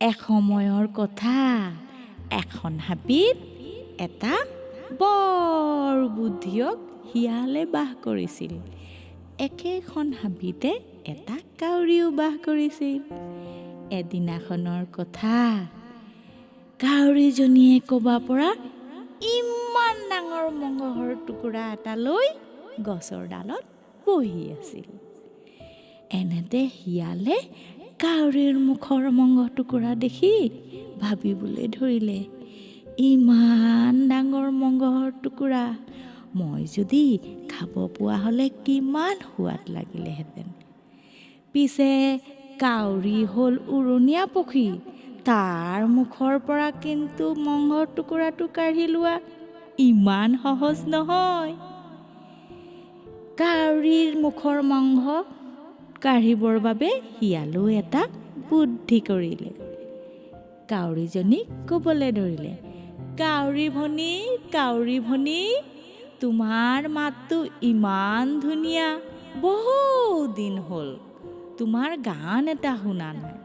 এসময়ৰ কথা এখন হাবিত এটা বৰ বুদ্ধিয়ক শিয়ালে বাস কৰিছিল। একেখন হাবিতে এটা কাউৰীও বাস কৰিছিল। এদিনাখনৰ কথা, কাউৰীজনীয়ে ক'ৰবাৰ পৰা ইমান ডাঙৰ মঙহৰ টুকুৰা এটা লৈ গছৰ ডালত বহি আছিল। এনেতে শিয়ালে কাউৰীৰ মুখৰ মঙহ টুকুৰা দেখি ভাবিবলৈ ধৰিলে, ইমান ডাঙৰ মঙহৰ টুকুৰা মই যদি খাব পোৱা হ'লে কিমান সোৱাদ লাগিলেহেঁতেন। পিছে কাউৰী হ'ল উৰণীয়া পক্ষী, তাৰ মুখৰ পৰা কিন্তু মঙহৰ টুকুৰাটো কাঢ়ি লোৱা ইমান সহজ নহয়। কাউৰীৰ মুখৰ মঙহ কাঢ়িবৰ বাবে শিয়ালেও এটা বুদ্ধি কৰিলে। কাউৰীজনীক ক'বলৈ ধৰিলে, কাউৰী ভনী, তোমাৰ মাতটো ইমান ধুনীয়া, বহু দিন হ'ল তোমাৰ গান এটা শুনা নাই।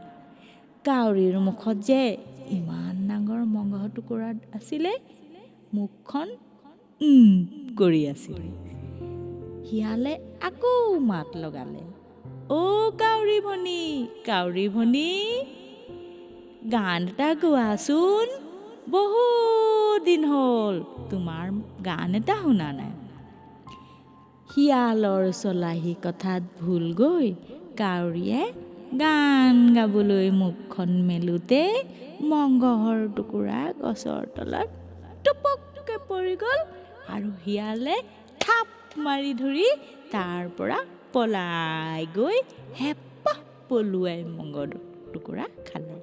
কাউৰীৰ মুখত যে ইমান ডাঙৰ মঙহ টুকুৰা আছিলে, মুখখন কৰি আছিলে। শিয়ালে আকৌ মাত লগালে, অ' কাউৰী ভনী, গান এটা গোৱাচোন, বহু দিন হ'ল তোমাৰ গান এটা শুনা নাই। শিয়ালৰ চলাহী কথাত ভুল গৈ কাউৰীয়ে গান গাবলৈ মুখখন মেলোতে মঙহৰ টুকুৰা গছৰ তলত টুপককৈ পৰি গ'ল আৰু শিয়ালে থাপ মাৰি ধৰি তাৰ পৰা পলাই গৈ হেঁপাহ পলুৱাই মঙহৰ টুকুৰা খালে।